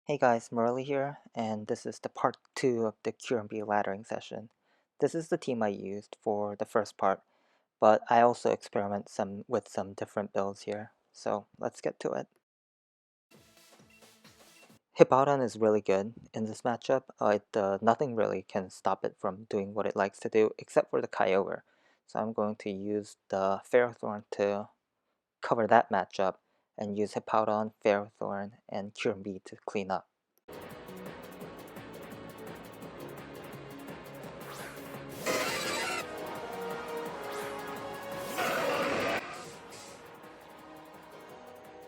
Hey guys, Morley here, and this is the part 2 of the Kyurem-B laddering session. This is the team I used for the first part, but I also experiment with some different builds here, so let's get to it. Hippowdon is really good in this matchup. Nothing really can stop it from doing what it likes to do, except for the Kyogre. So I'm going to use the Ferrothorn to cover that matchup, and use Hippowdon, Ferrothorn, and Kyurem-B to clean up.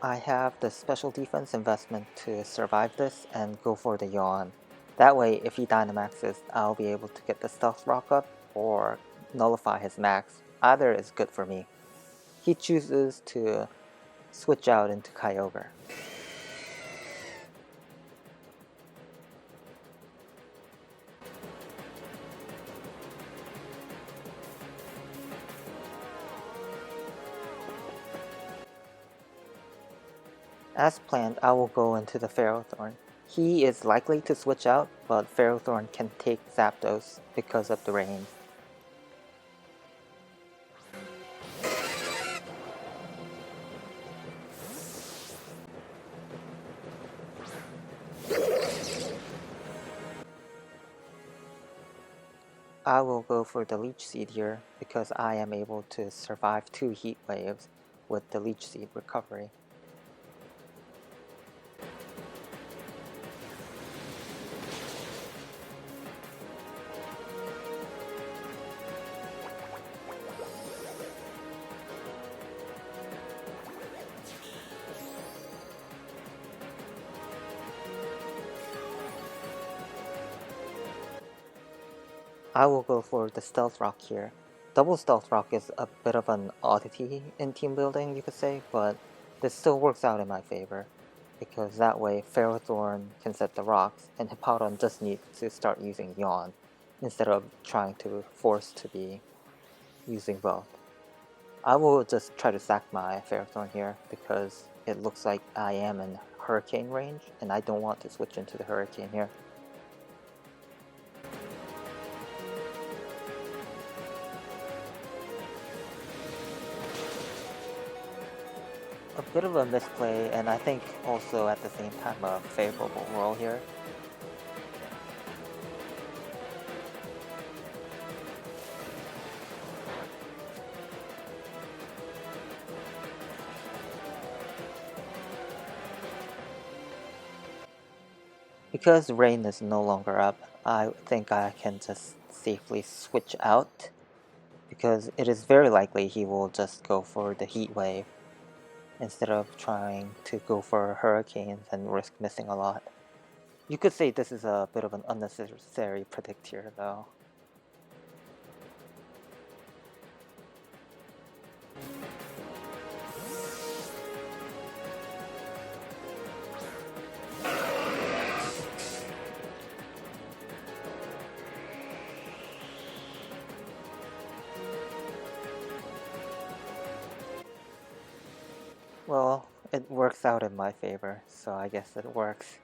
I have the special defense investment to survive this and go for the yawn. That way, if he Dynamaxes, I'll be able to get the Stealth Rock up or nullify his max. Either is good for me. He chooses to switch out into Kyogre. As planned, I will go into the Ferrothorn. He is likely to switch out, but Ferrothorn can take Zapdos because of the range. I will go for the Leech Seed here because I am able to survive 2 Heat Waves with the Leech Seed recovery. I will go for the Stealth Rock here. Double Stealth Rock is a bit of an oddity in team building, you could say, but this still works out in my favor, because that way Ferrothorn can set the rocks, and Hippowdon just needs to start using Yawn, instead of trying to force to be using both. I will just try to sack my Ferrothorn here, because it looks like I am in Hurricane range, and I don't want to switch into the Hurricane here. A bit of a misplay, and I think also at the same time a favorable roll here. Because rain is no longer up, I think I can just safely switch out, because it is very likely he will just go for the heat wave instead of trying to go for hurricanes and risk missing a lot. You could say this is a bit of an unnecessary predict here though. Well, it works out in my favor, so I guess it works.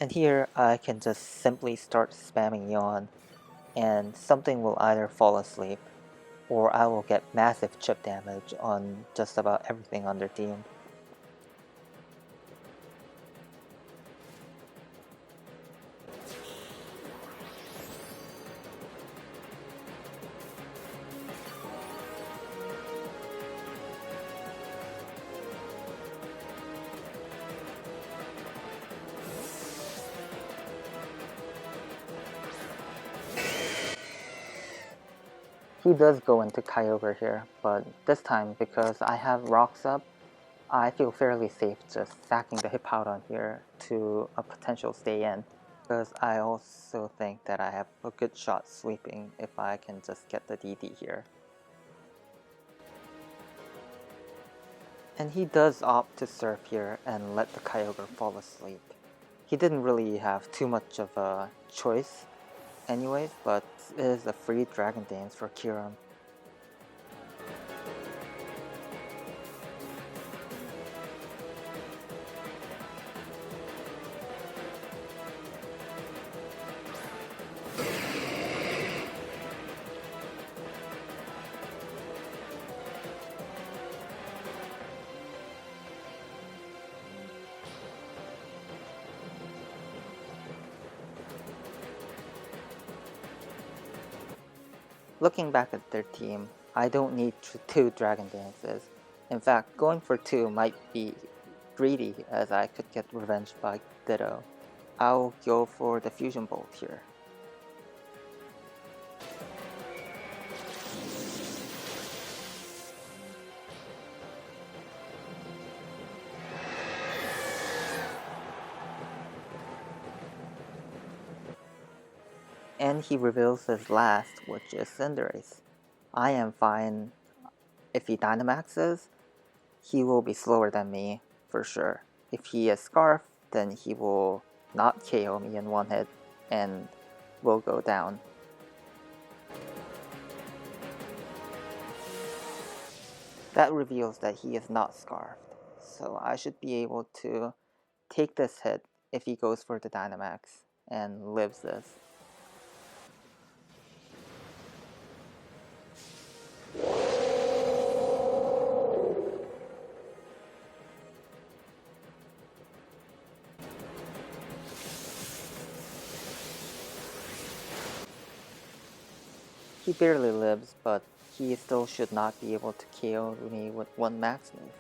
And here I can just simply start spamming Yawn, and something will either fall asleep, or I will get massive chip damage on just about everything on their team. He does go into Kyogre here, but this time, because I have rocks up, I feel fairly safe just sacking the Hippowdon here to a potential stay in, because I also think that I have a good shot sweeping if I can just get the DD here. And he does opt to surf here and let the Kyogre fall asleep. He didn't really have too much of a choice anyways, but it is a free Dragon Dance for Kyurem. Looking back at their team, I don't need 2 Dragon Dances. In fact, going for 2 might be greedy as I could get revenge by Ditto. I'll go for the Fusion Bolt here. And he reveals his last, which is Cinderace. I am fine if he Dynamaxes, he will be slower than me, for sure. If he is Scarf, then he will not KO me in one hit and will go down. That reveals that he is not Scarfed, so I should be able to take this hit if he goes for the Dynamax and lives this. He barely lives, but he still should not be able to KO me with one max move.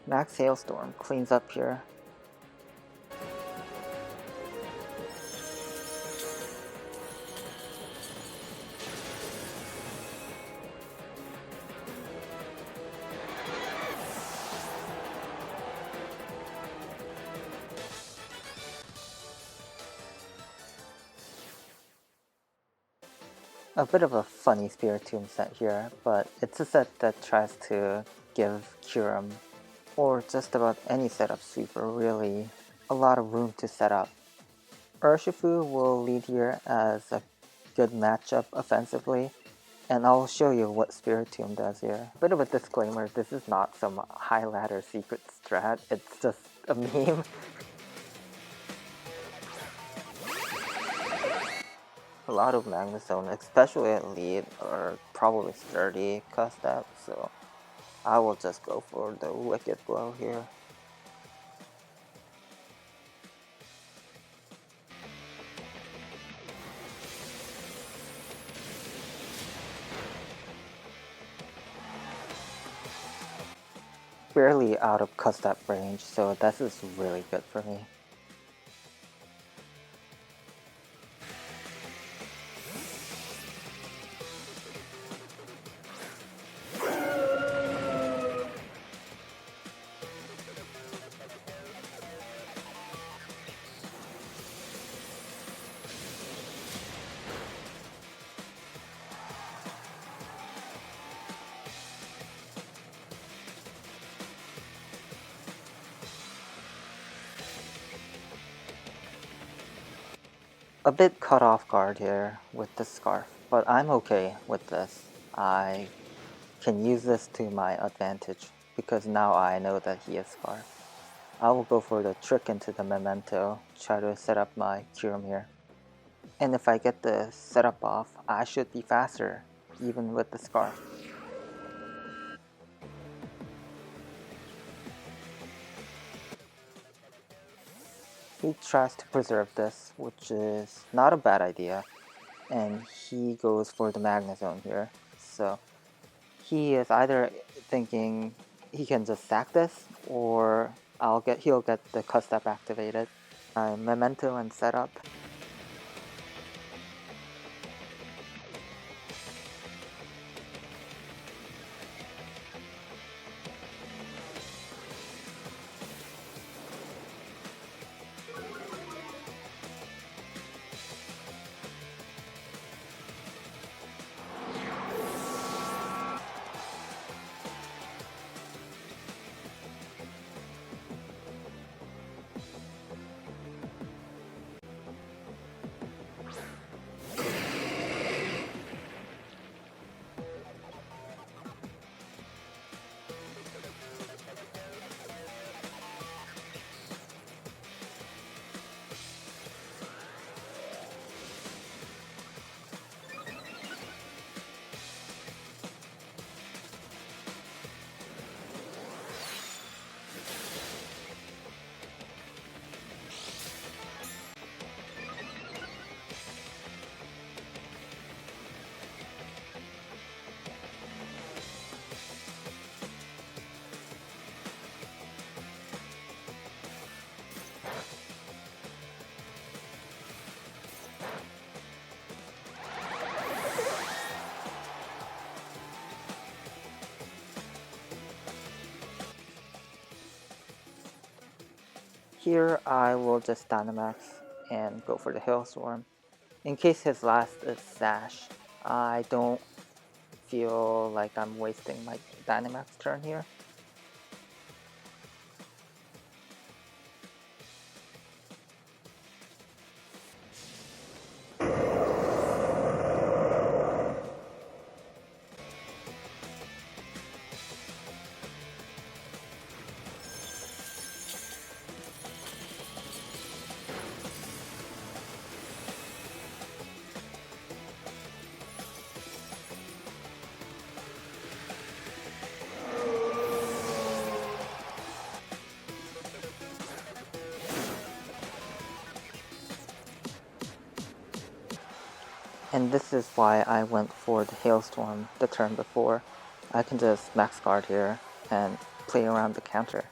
Max Hailstorm cleans up here. A bit of a funny Spiritomb set here, but it's a set that tries to give Kyurem, or just about any setup sweeper really, a lot of room to set up. Urshifu will lead here as a good matchup offensively, and I'll show you what Spiritomb does here. Bit of a disclaimer, this is not some high ladder secret strat, it's just a meme. A lot of Magnezone, especially at lead, are probably sturdy cast up, so I will just go for the Wicked Blow here. Barely out of cast up range, so this is really good for me. A bit caught off guard here with the scarf, but I'm okay with this. I can use this to my advantage because now I know that he is Scar. I will go for the trick into the Memento, try to set up my Kyurem here. And if I get the setup off, I should be faster, even with the Scar. He tries to preserve this, which is not a bad idea, and he goes for the Magna Zone here. So he is either thinking he can just sack this, or he'll get the cut step activated. Memento and setup. Here I will just Dynamax and go for the Hailstorm. In case his last is Sash, I don't feel like I'm wasting my Dynamax turn here. And this is why I went for the Hailstorm the turn before. I can just max guard here and play around the counter.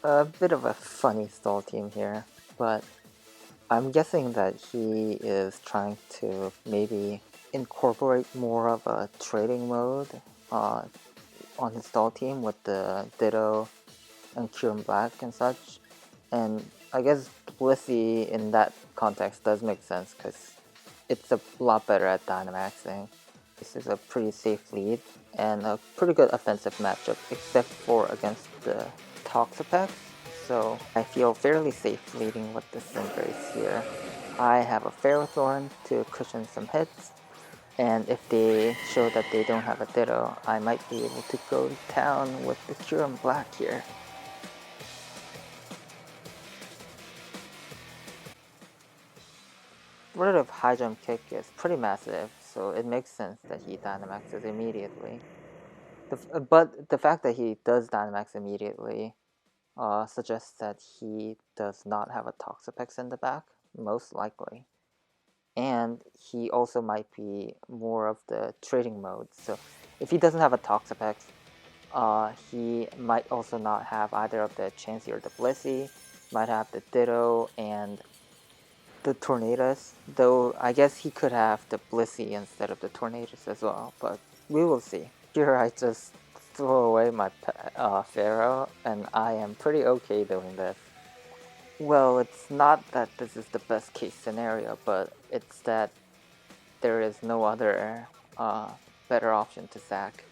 A bit of a funny stall team here, but I'm guessing that he is trying to maybe incorporate more of a trading mode on his stall team with the Ditto and Kyurem-Black and such. And I guess Blissey in that context does make sense because it's a lot better at Dynamaxing. This is a pretty safe lead and a pretty good offensive matchup except for against the Toxapex. So I feel fairly safe leading with the Cinderace here. I have a Ferrothorn to cushion some hits, and if they show that they don't have a Ditto, I might be able to go to town with the Kyurem-Black here. Rid of High Jump Kick is pretty massive, so it makes sense that he Dynamaxes immediately. But the fact that he does Dynamax immediately suggests that he does not have a Toxapex in the back, most likely. And he also might be more of the trading mode. So if he doesn't have a Toxapex, he might also not have either of the Chansey or the Blissey. might have the Ditto and the Tornadoes, though I guess he could have the Blissey instead of the Tornadoes as well, but we will see. Here I just throw away my Pharaoh, and I am pretty okay doing this. Well, it's not that this is the best case scenario, but it's that there is no other better option to sack.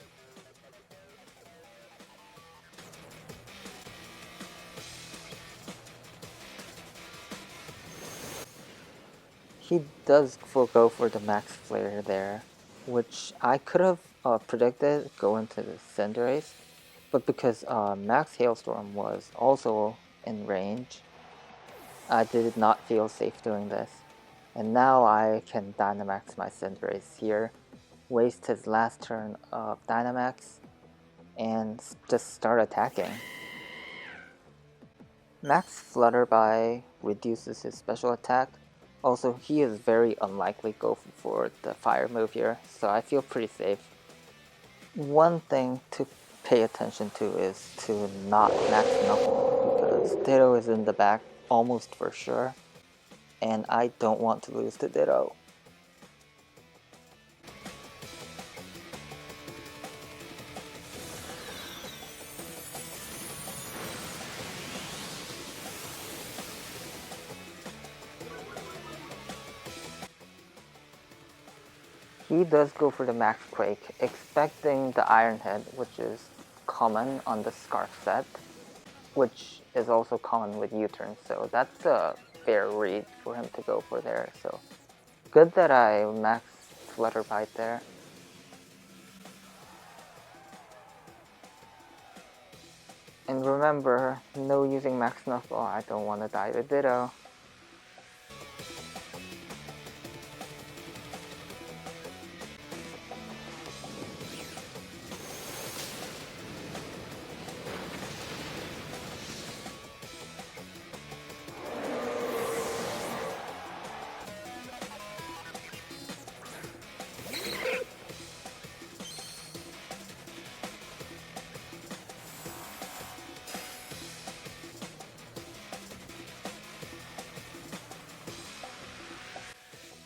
He does go for the max flare there, which I could have predicted going to the Cinderace, but because max Hailstorm was also in range, I did not feel safe doing this. And now I can Dynamax my Cinderace here, waste his last turn of Dynamax, and just start attacking. Max Flutterby reduces his special attack. Also, he is very unlikely to go for the fire move here, so I feel pretty safe. One thing to pay attention to is to not max Knuckle, because Ditto is in the back almost for sure, and I don't want to lose to Ditto. He does go for the Max Quake, expecting the Iron Head, which is common on the Scarf set, which is also common with U-turn, so that's a fair read for him to go for there. So good that I maxed Flutter Bite there. And remember, no using Max Knuckle, I don't want to die to Ditto.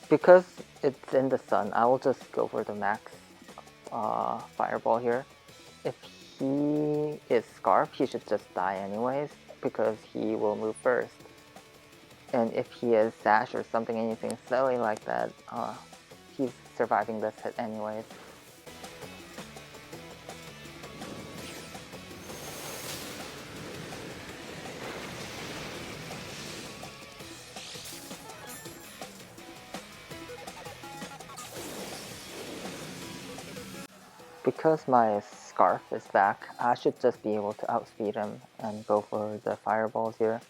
Because it's in the sun, I will just go for the max fireball here. If he is Scarf, he should just die anyways, because he will move first. And if he is Sash or something, anything silly like that, he's surviving this hit anyways. Because my Scarf is back, I should just be able to outspeed him and go for the Fireballs here.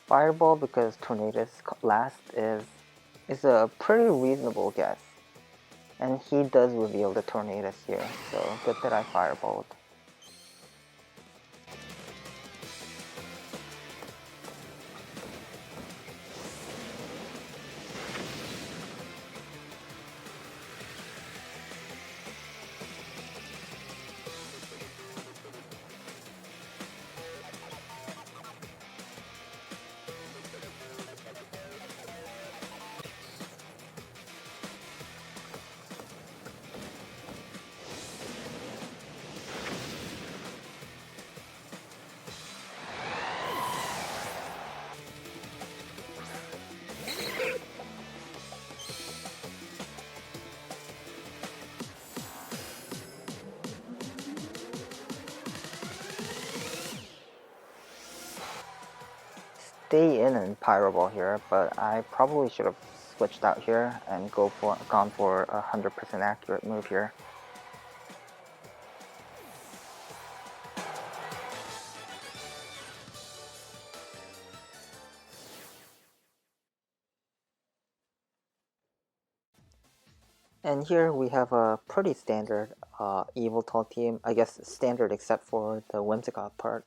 Fireball, because Tornadus last is a pretty reasonable guess. And he does reveal the Tornadus here, so good that I Fireballed. Stay in Pyro Ball here, but I probably should have switched out here and gone for a 100% accurate move here. And here we have a pretty standard Eviltal team. I guess standard except for the Whimsicott part.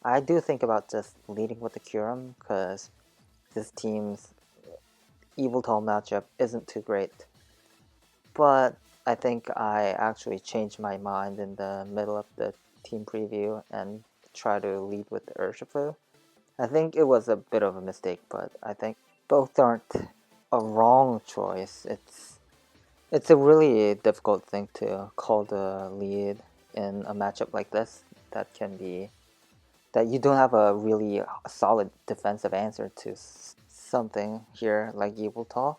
I do think about just leading with the Kyurem, because this team's Eviltal matchup isn't too great. But I think I actually changed my mind in the middle of the team preview and try to lead with the Urshifu. I think it was a bit of a mistake, but I think both aren't a wrong choice. It's a really difficult thing to call the lead in a matchup like this that can be that you don't have a really solid defensive answer to something here like Yveltal.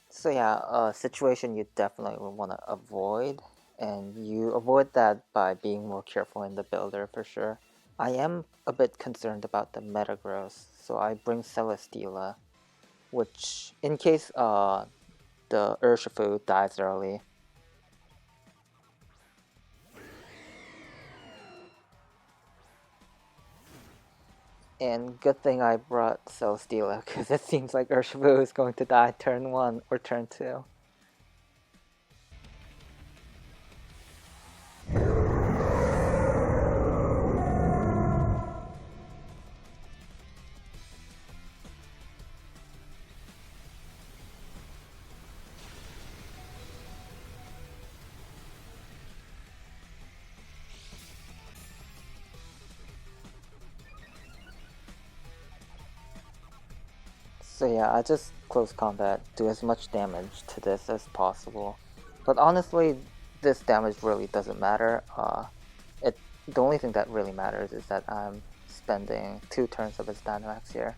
So yeah, a situation you definitely would want to avoid, and you avoid that by being more careful in the builder for sure. I am a bit concerned about the meta growth, so I bring Celesteela, which in case the Urshifu dies early. And good thing I brought Celesteela, because it seems like Urshifu is going to die turn 1 or turn 2. So yeah, I just close combat, do as much damage to this as possible. But honestly, this damage really doesn't matter. The only thing that really matters is that I'm spending 2 turns of his Dynamax here.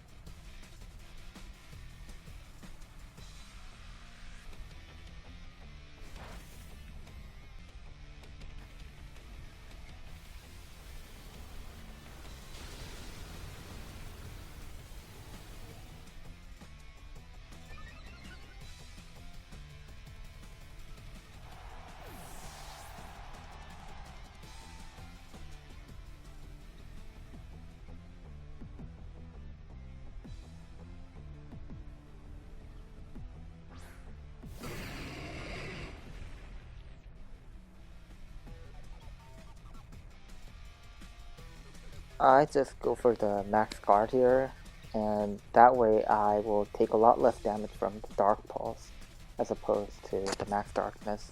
I just go for the max guard here, and that way I will take a lot less damage from the Dark Pulse as opposed to the max darkness.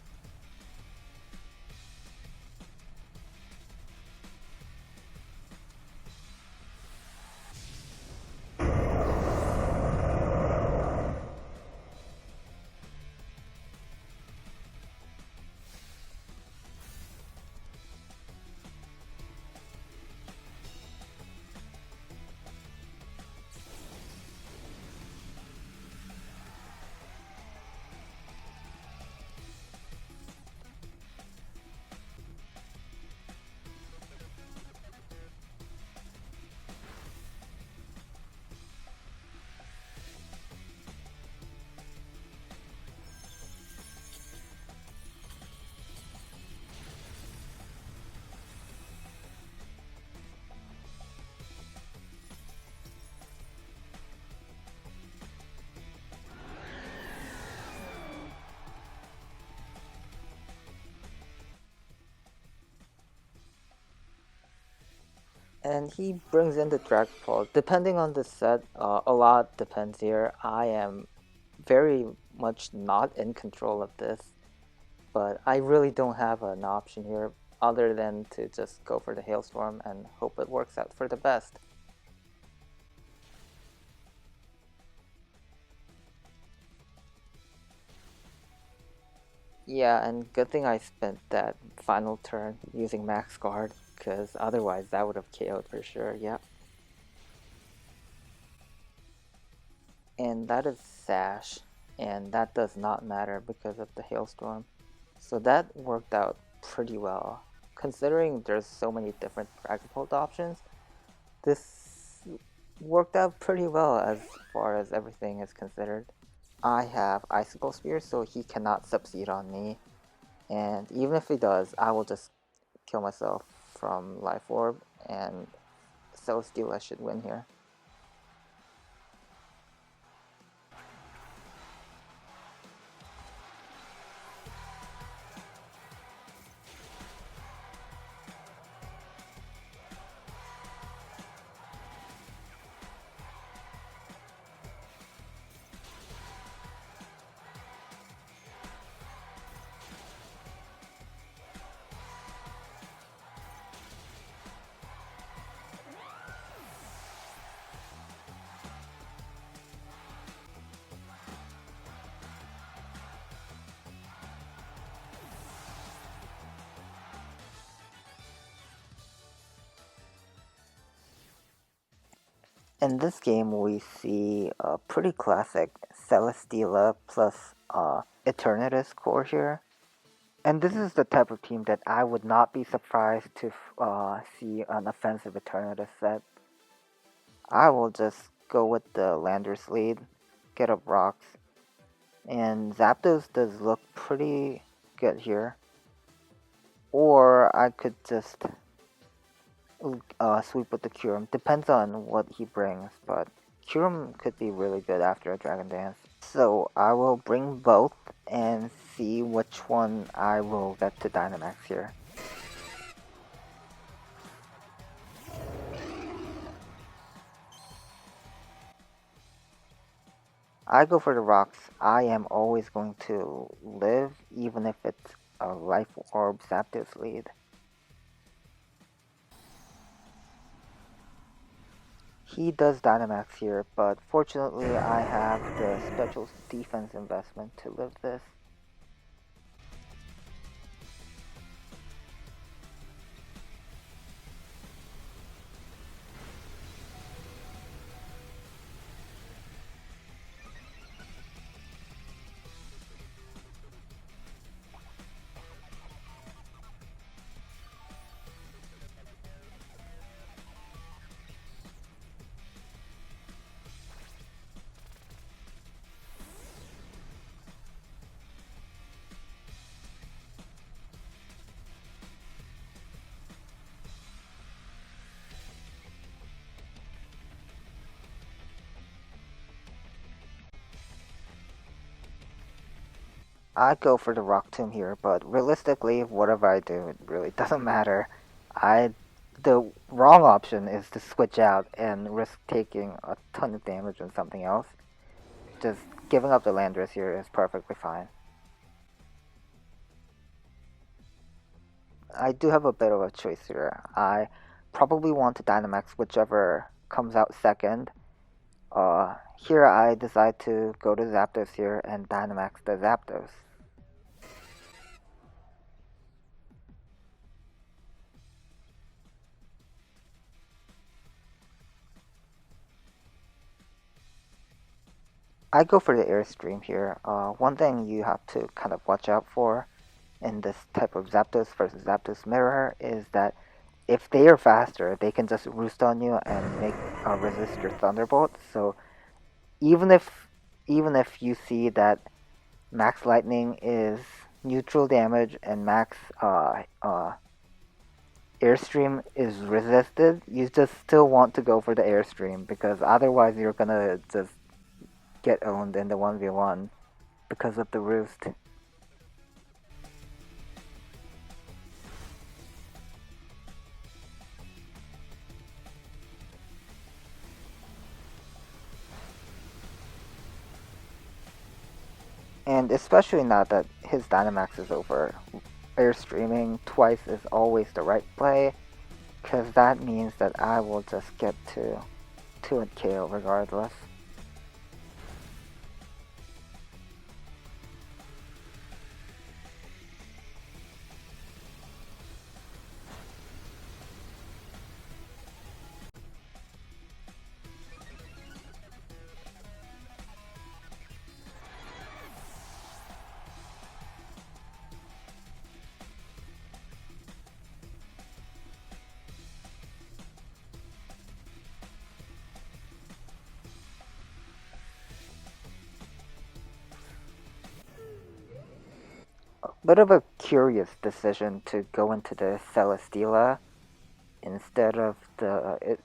And he brings in the Drag Pulse. Depending on the set, a lot depends here. I am very much not in control of this, but I really don't have an option here other than to just go for the Hailstorm and hope it works out for the best. Yeah, and good thing I spent that final turn using Max Guard, because otherwise that would have KO'd for sure, yep. And that is Sash, and that does not matter because of the Hailstorm. So that worked out pretty well. Considering there's so many different Dragapult options, this worked out pretty well as far as everything is considered. I have Icicle Spear, so he cannot succeed on me. And even if he does, I will just kill myself from Life Orb, and Celesteela should win here. In this game, we see a pretty classic Celesteela plus Eternatus core here. And this is the type of team that I would not be surprised to see an offensive Eternatus set. I will just go with the Landers lead, get up rocks, and Zapdos does look pretty good here. Or I could just sweep with the Kyurem. Depends on what he brings, but Kyurem could be really good after a Dragon Dance. So I will bring both and see which one I will get to Dynamax here. I go for the rocks. I am always going to live, even if it's a Life Orb Zapdos lead. He does Dynamax here, but fortunately I have the special defense investment to live this. I go for the Rock Tomb here, but realistically, whatever I do, it really doesn't matter. The wrong option is to switch out and risk taking a ton of damage on something else. Just giving up the Landorus here is perfectly fine. I do have a bit of a choice here. I probably want to Dynamax whichever comes out second. Here I decide to go to Zapdos here and Dynamax the Zapdos. I go for the Airstream here. One thing you have to kind of watch out for in this type of Zapdos versus Zapdos mirror is that if they are faster, they can just roost on you and make resist your Thunderbolt. So even if you see that Max Lightning is neutral damage and Max Airstream is resisted, you just still want to go for the Airstream because otherwise you're gonna just get owned in the 1v1 because of the roost. And especially now that his Dynamax is over, Airstreaming twice is always the right play, because that means that I will just get to 2 and KO regardless. Bit of a curious decision to go into the Celesteela instead of the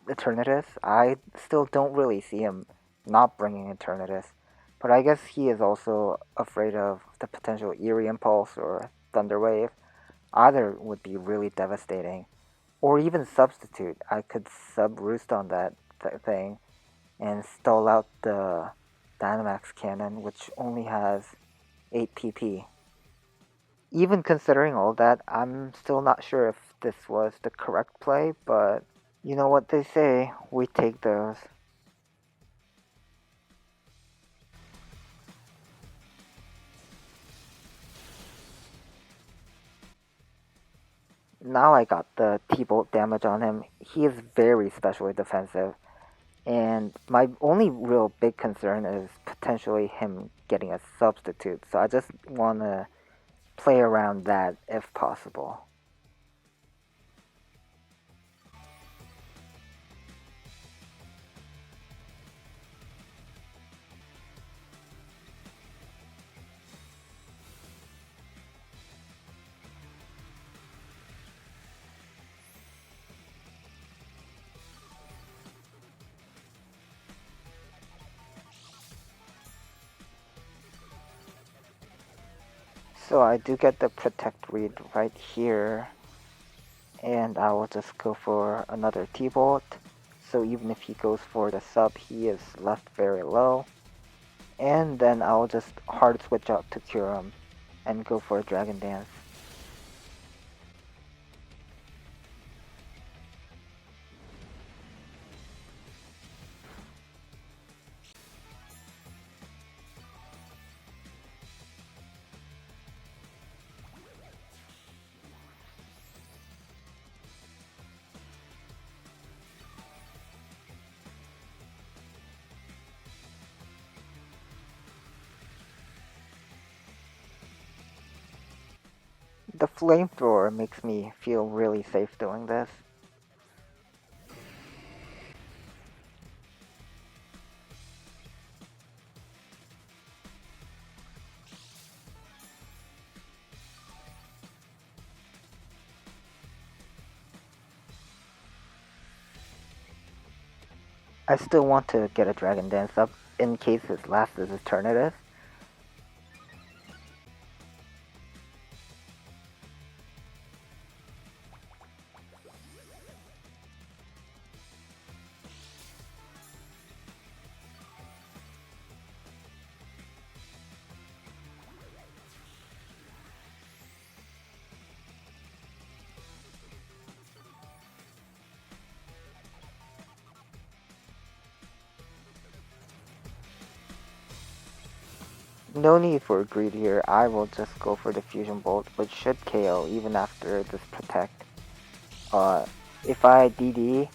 Eternatus. I still don't really see him not bringing Eternatus, but I guess he is also afraid of the potential Eerie Impulse or Thunder Wave. Either would be really devastating, or even Substitute. I could sub-roost on that thing and stall out the Dynamax Cannon, which only has 8 PP. Even considering all that, I'm still not sure if this was the correct play, but you know what they say, we take those. now I got the T-Bolt damage on him. He is very specially defensive. And my only real big concern is potentially him getting a substitute. So I just want to play around that if possible. So I do get the protect read right here. And I will just go for another T-Bolt. So even if he goes for the sub, he is left very low. And then I'll just hard switch out to Kyurem and go for a Dragon Dance. The flamethrower makes me feel really safe doing this. I still want to get a Dragon Dance up in case his last is Eternatus. No need for greed here, I will just go for the Fusion Bolt, which should KO even after this Protect. If I DD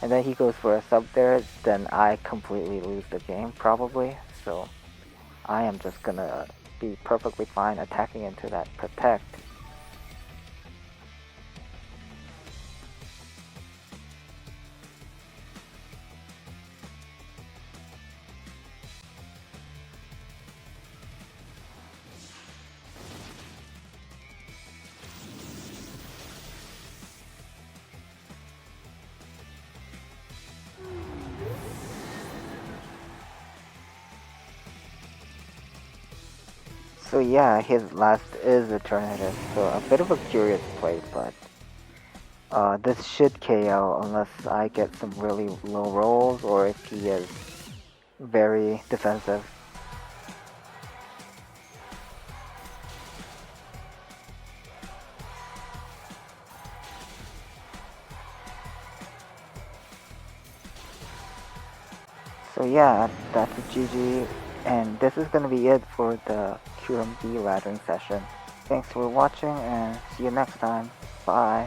and then he goes for a sub there, then I completely lose the game probably. So I am just gonna be perfectly fine attacking into that Protect. So yeah, his last is Eternatus, so a bit of a curious play, but this should KO unless I get some really low rolls or if he is very defensive. So yeah, that's a GG, and this is gonna be it for the Kyurem-B laddering session. Thanks for watching and see you next time. Bye.